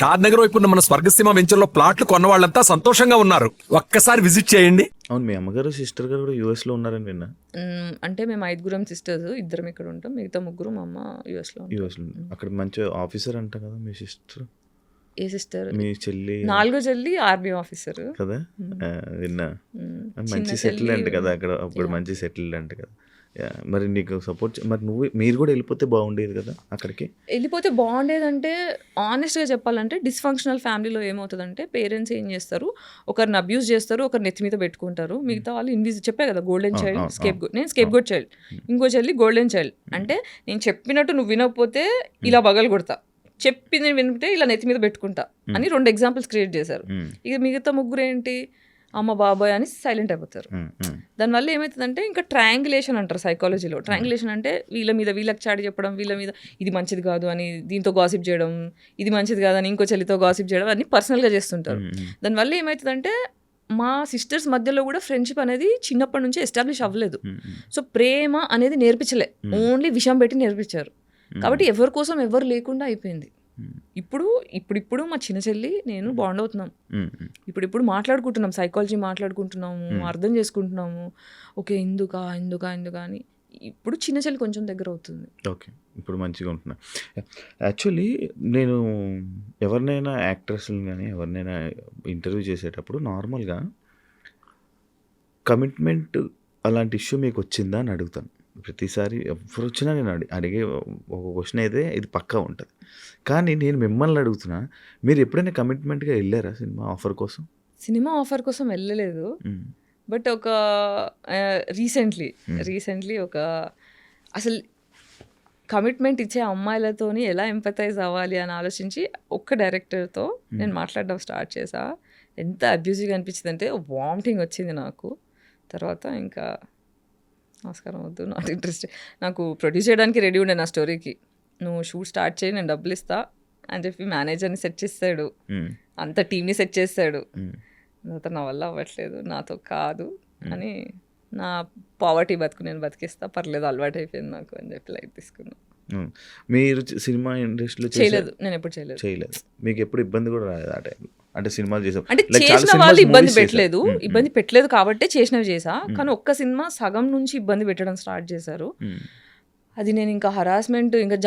షాద్ నగర్ వైపు ఉన్న మన స్వర్గసీమ వెంచర్లో ప్లాట్లు కొన్న వాళ్ళంతా సంతోషంగా ఉన్నారు. ఒక్కసారి విజిట్ చేయండి. అవును, మీ అమ్మగారు సిస్టర్ గారు కూడా యూఎస్ లో ఉన్నారని విన్నా. అంటే మేము 5 సిస్టర్స్, 2 ఇక్కడ ఉంటాం, మిగతా 3 మా అమ్మ యూఎస్ లో. అక్కడ మంచి ఆఫీసర్ అంట కదా మీ సిస్టర్. ఏ సిస్టర్? మీ చెల్లి. 4వ చెల్లి ఆర్మీ ఆఫీసర్ కదా, విన్నా. మంచి సెటిల్ అంట కదా అక్కడ, అప్పుడు మంచి సెటిల్డ్ అంట కదా. మరి నీకు సపోర్ట్, మరి మీరు కూడా వెళ్ళిపోతే బాగుండేది కదా అక్కడికి. వెళ్ళిపోతే బాగుండేదంటే ఆనెస్ట్గా చెప్పాలంటే డిస్ఫంక్షనల్ ఫ్యామిలీలో ఏమవుతుందంటే పేరెంట్స్ ఏం చేస్తారు, ఒకరిని అబ్యూస్ చేస్తారు, ఒకరు నెత్తి మీద పెట్టుకుంటారు, మిగతా వాళ్ళు చెప్పే కదా గోల్డెన్ చైల్డ్, స్కేప్ గోడ్. నేను స్కేప్ గోడ్ చైల్డ్, ఇంకో చెల్లి గోల్డెన్ చైల్డ్. అంటే నేను చెప్పినట్టు నువ్వు వినకపోతే ఇలా బగలు కొడతా, చెప్పింది వింటే ఇలా నెత్తి మీద పెట్టుకుంటా అని 2 ఎగ్జాంపుల్స్ క్రియేట్ చేశారు. ఇక మిగతా 3 ఏంటి, అమ్మ బాబాయ్ అని సైలెంట్ అయిపోతారు. దానివల్ల ఏమవుతుందంటే ఇంకా ట్రయాంగులేషన్ అంటారు సైకాలజీలో. ట్రయాంగులేషన్ అంటే వీళ్ళ మీద వీళ్ళకి చాటి చెప్పడం, వీళ్ళ మీద ఇది మంచిది కాదు అని దీంతో గాసిప్ చేయడం, ఇది మంచిది కాదని ఇంకో చెల్లితో గాసిప్ చేయడం, అన్ని పర్సనల్గా చేస్తుంటారు. దానివల్ల ఏమవుతుందంటే మా సిస్టర్స్ మధ్యలో కూడా ఫ్రెండ్షిప్ అనేది చిన్నప్పటి నుంచి ఎస్టాబ్లిష్ అవ్వలేదు. సో ప్రేమ అనేది నేర్పించలే, ఓన్లీ విషయం పెట్టి నేర్పించారు. కాబట్టి ఎవరి కోసం ఎవరు లేకుండా అయిపోయింది. ఇప్పుడు మా చిన్న చెల్లి నేను బాండ్ అవుతున్నాం, ఇప్పుడు మాట్లాడుకుంటున్నాం, సైకాలజీ మాట్లాడుకుంటున్నాము, అర్థం చేసుకుంటున్నాము. ఓకే ఎందుకా అని ఇప్పుడు చిన్న చెల్లి కొంచెం దగ్గర అవుతుంది. ఓకే, ఇప్పుడు మంచిగా ఉంటున్నా. యాక్చువల్లీ నేను ఎవరినైనా యాక్ట్రెస్ని కానీ ఎవరినైనా ఇంటర్వ్యూ చేసేటప్పుడు నార్మల్గా కమిట్మెంట్ అలాంటి ఇష్యూ మీకు వచ్చిందా అని అడుగుతాను ప్రతిసారి. ఎవరు వచ్చినా నేను అడిగే ఒక క్వశ్చన్ అయితే ఇది పక్కా ఉంటుంది. కానీ నేను మిమ్మల్ని అడుగుతున్నా, మీరు ఎప్పుడైనా కమిట్మెంట్గా వెళ్ళారా సినిమా ఆఫర్ కోసం? సినిమా ఆఫర్ కోసం వెళ్ళలేదు, బట్ ఒక రీసెంట్లీ ఒక అసలు కమిట్మెంట్ ఇచ్చే అమ్మాయిలతోని ఎలా ఎంపథైజ్ అవ్వాలి అని ఆలోచించి ఒక్క డైరెక్టర్తో నేను మాట్లాడడం స్టార్ట్ చేసా. ఎంత అబ్యూజివ్గా అనిపించింది అంటే వామిటింగ్ వచ్చింది నాకు. తర్వాత ఇంకా నమస్కారం వద్దు, నాట్ ఇంట్రెస్ట్. నాకు ప్రొడ్యూస్ చేయడానికి రెడీ ఉండే నా స్టోరీకి, నువ్వు షూట్ స్టార్ట్ చేయి నేను డబ్బులు ఇస్తా అని చెప్పి మేనేజర్ని సెట్ చేస్తాడు, అంత టీమ్ని సెట్ చేస్తాడు. తర్వాత నా వల్ల అవ్వట్లేదు, నాతో కాదు అని నా పావర్టీ బతుకు నేను బతికిస్తా, పర్లేదు అలవాటు అయిపోయింది నాకు అని చెప్పి లైట్ తీసుకున్నాను. మీరు సినిమా ఇండస్ట్రీలో చేయలేదు, నేను ఎప్పుడు చేయలేదు. మీకు ఎప్పుడు ఇబ్బంది కూడా రాలేదు ఆ టైంలో? అంటే సినిమాలు చేసాం అంటే చేసిన వాళ్ళు ఇబ్బంది పెట్టలేదు కాబట్టి చేసినవి చేసా. కానీ ఒక్క సినిమా సగం నుంచి ఇబ్బంది పెట్టడం స్టార్ట్ చేశారు. అది నేను ఇంకా హరాస్మెంట్, ఇంకా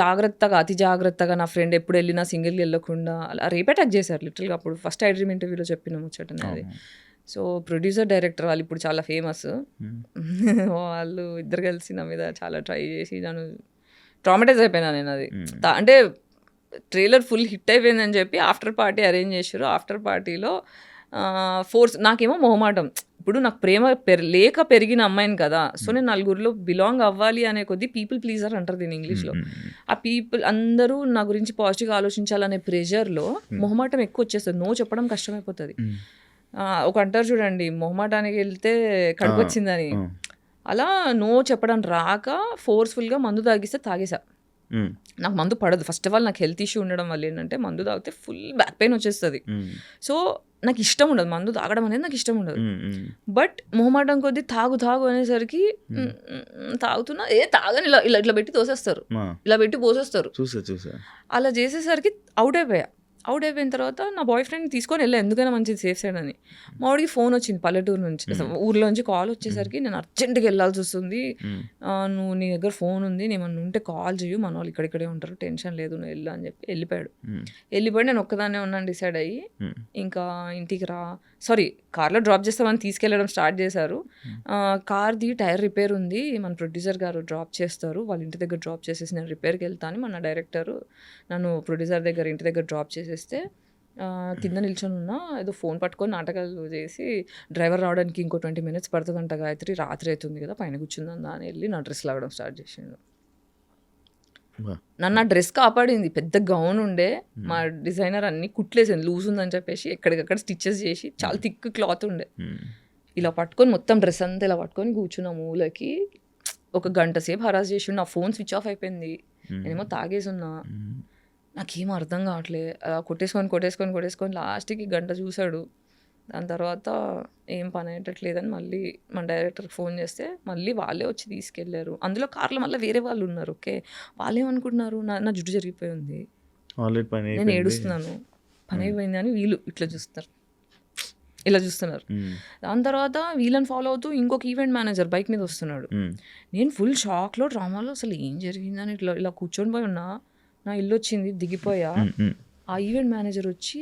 అతి జాగ్రత్తగా నా ఫ్రెండ్ ఎప్పుడు వెళ్ళినా సింగిల్గా వెళ్ళకుండా అలా రేప్ అటాక్ చేశారు లిటరల్గా. అప్పుడు ఫస్ట్ ఐ డ్రీమ్ ఇంటర్వ్యూలో చెప్పిన ముచ్చటనే అది. సో ప్రొడ్యూసర్ డైరెక్టర్ వాళ్ళు ఇప్పుడు చాలా ఫేమస్, వాళ్ళు ఇద్దరు కలిసి నా మీద చాలా ట్రై చేసి నన్ను ట్రామటైజ్ అయిపోయినా నేను. అది అంటే ట్రైలర్ ఫుల్ హిట్ అయిపోయిందని చెప్పి ఆఫ్టర్ పార్టీ అరేంజ్ చేశారు. ఆఫ్టర్ పార్టీలో నాకేమో మొహమాటం, ఇప్పుడు నాకు ప్రేమ లేక పెరిగిన అమ్మాయిని కదా, సో నేను నలుగురిలో బిలాంగ్ అవ్వాలి అనే కొద్దీ పీపుల్ ప్లీజర్ అంటారు దీని ఇంగ్లీష్లో. ఆ పీపుల్ అందరూ నా గురించి పాజిటివ్గా ఆలోచించాలనే ప్రెషర్లో మొహమాటం ఎక్కువ వచ్చేస్తుంది, నో చెప్పడం కష్టమైపోతుంది. ఒక అంటారు చూడండి, మొహమాటానికి వెళ్తే కడుపు వచ్చిందని, అలా నో చెప్పడం రాక ఫోర్స్ఫుల్గా మందు తాగేసా. నాకు మందు పడదు. ఫస్ట్ ఆఫ్ ఆల్ నాకు హెల్త్ ఇష్యూ ఉండడం వల్ల ఏంటంటే మందు తాగితే ఫుల్ బ్యాక్ పెయిన్ వచ్చేస్తుంది. సో నాకు ఇష్టం ఉండదు, మందు తాగడం అనేది నాకు ఇష్టం ఉండదు. బట్ మొహమాటం కొద్దీ తాగు అనేసరికి తాగుతున్నా, తాగని ఇలా పెట్టి తోసేస్తారు, ఇలా పెట్టి పోసేస్తారు. అలా చేసేసరికి అవుట్ అయిపోయిన తర్వాత నా బాయ్ ఫ్రెండ్ తీసుకొని వెళ్ళా, ఎందుకైనా మంచిది సేఫ్ సైడ్ అని. మా వాడికి ఫోన్ వచ్చింది పల్లెటూరు నుంచి, ఊర్లో నుంచి కాల్ వచ్చేసరికి నేను అర్జెంట్గా వెళ్ళాల్సి వస్తుంది, నువ్వు నీ దగ్గర ఫోన్ ఉంది, నేమన్నా ఉంటే కాల్ చేయు, మన వాళ్ళు ఇక్కడిక్కడే ఉంటారు, టెన్షన్ లేదు, నువ్వు వెళ్ళు అని చెప్పి వెళ్ళిపోయి నేను ఒక్కదాన్నే ఉన్నాను డిసైడ్ అయ్యి. ఇంకా ఇంటికి కార్లో డ్రాప్ చేస్తామని తీసుకెళ్ళడం స్టార్ట్ చేశారు. కార్ది టైర్ రిపేర్ ఉంది, మన ప్రొడ్యూసర్ గారు డ్రాప్ చేస్తారు, వాళ్ళ ఇంటి దగ్గర డ్రాప్ చేసేసి నేను రిపేర్కి వెళ్తాను. మన డైరెక్టర్ నన్ను ప్రొడ్యూసర్ దగ్గర ఇంటి దగ్గర డ్రాప్ చేసేస్తే కింద నిల్చొని ఉన్నా, ఏదో ఫోన్ పట్టుకొని నాటకాలు చేసి డ్రైవర్ రావడానికి ఇంకో 20 minutes పడుతుందంట గాయత్రి, రాత్రి అవుతుంది కదా పైన కూర్చుందా అని వెళ్ళి నా డ్రెస్ లాగడం స్టార్ట్ చేసిండు. నన్ను ఆ డ్రెస్ కాపాడింది, పెద్ద గౌన్ ఉండే, మా డిజైనర్ అన్ని కుట్లేసింది, లూజ్ ఉందని చెప్పేసి ఎక్కడికక్కడ స్టిచ్చెస్ చేసి, చాలా థిక్ క్లాత్ ఉండే, ఇలా పట్టుకొని మొత్తం డ్రెస్ అంతా ఇలా పట్టుకొని కూర్చున్న మూలకి 1 గంట సేపు హరాస్ చేసి, నా ఫోన్ స్విచ్ ఆఫ్ అయిపోయింది, నేనేమో తాగేసి ఉన్నా, నాకేం అర్థం కావట్లేదు. అలా కొట్టేసుకొని లాస్ట్కి 1 గంట చూశాడు. దాని తర్వాత ఏం పని అయ్యేటట్లేదని మళ్ళీ మన డైరెక్టర్కి ఫోన్ చేస్తే మళ్ళీ వాళ్ళే వచ్చి తీసుకెళ్లారు. అందులో కార్లో మళ్ళీ వేరే వాళ్ళు ఉన్నారు. ఓకే, వాళ్ళు ఏమనుకుంటున్నారు, నా జుట్టు జరిగిపోయి ఉంది, నేను ఏడుస్తున్నాను, పని అయిపోయింది అని వీళ్ళు ఇట్లా చూస్తారు, ఇలా చూస్తున్నారు. దాని తర్వాత వీళ్ళని ఫాలో అవుతూ ఇంకొక ఈవెంట్ మేనేజర్ బైక్ మీద వస్తున్నాడు. నేను ఫుల్ షాక్లో డ్రామాలో అసలు ఏం జరిగిందని ఇట్లా ఇలా కూర్చొని పోయి ఉన్నా. నా ఇల్లు వచ్చింది, దిగిపోయా. ఆ ఈవెంట్ మేనేజర్ వచ్చి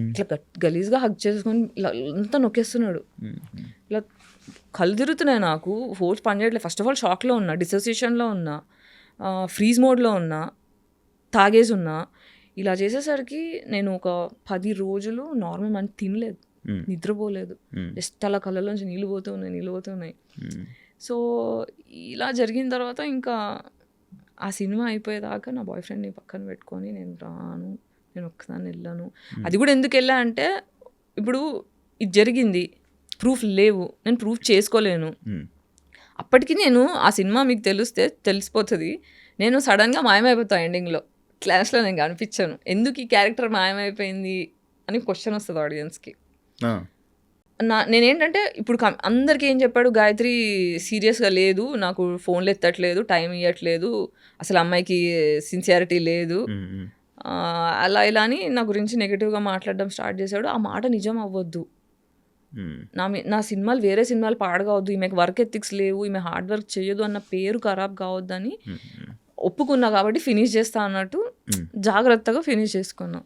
ఇట్లా గలీజ్గా హగ్ చేసుకొని ఇలా అంతా నొక్కేస్తున్నాడు. ఇలా కళ్ళు తిరుగుతున్నాయి నాకు, ఫోర్స్ పనిచేయట్లేదు. ఫస్ట్ ఆఫ్ ఆల్ షాక్లో ఉన్నా, డిసోసియేషన్లో ఉన్నా, ఫ్రీజ్ మోడ్లో ఉన్నా, తాగేసి ఉన్నా. ఇలా చేసేసరికి నేను ఒక 10 రోజులు నార్మల్ మంచి తినలేదు, నిద్రపోలేదు. జస్ట్ అలా కళ్ళలోంచి నీళ్ళు పోతున్నాయి. సో ఇలా జరిగిన తర్వాత ఇంకా ఆ సినిమా అయిపోయేదాకా నా బాయ్ ఫ్రెండ్ని పక్కన పెట్టుకొని నేను రాను, నేను ఒక్కదాన్ని వెళ్ళాను. అది కూడా ఎందుకు వెళ్ళా అంటే, ఇప్పుడు ఇది జరిగింది, ప్రూఫ్ లేవు, నేను ప్రూఫ్ చేసుకోలేను. అప్పటికి నేను ఆ సినిమా మీకు తెలిసిపోతుంది, నేను సడన్గా మాయమైపోతాను. ఎండింగ్లో క్లాస్లో నేను కనిపించాను. ఎందుకు ఈ క్యారెక్టర్ మాయమైపోయింది అని క్వశ్చన్ వస్తుంది ఆడియన్స్కి. నేనేంటంటే ఇప్పుడు అందరికీ ఏం చెప్పాడు, గాయత్రి సీరియస్గా లేదు, నాకు ఫోన్లు ఎత్తట్లేదు, టైం ఇవ్వట్లేదు, అసలు అమ్మాయికి సిన్సియారిటీ లేదు, అలా ఇలా అని నా గురించి నెగిటివ్గా మాట్లాడడం స్టార్ట్ చేశాడు. ఆ మాట నిజం అవ్వద్దు, నా సినిమాలు వేరే సినిమాలు పాడగావద్దు, ఈమెకు వర్క్ ఎథిక్స్ లేవు, ఈమె హార్డ్ వర్క్ చేయదు అన్న పేరు ఖరాబ్ కావద్దని ఒప్పుకున్నా. కాబట్టి ఫినిష్ చేస్తా అన్నట్టు జాగ్రత్తగా ఫినిష్ చేసుకున్నా.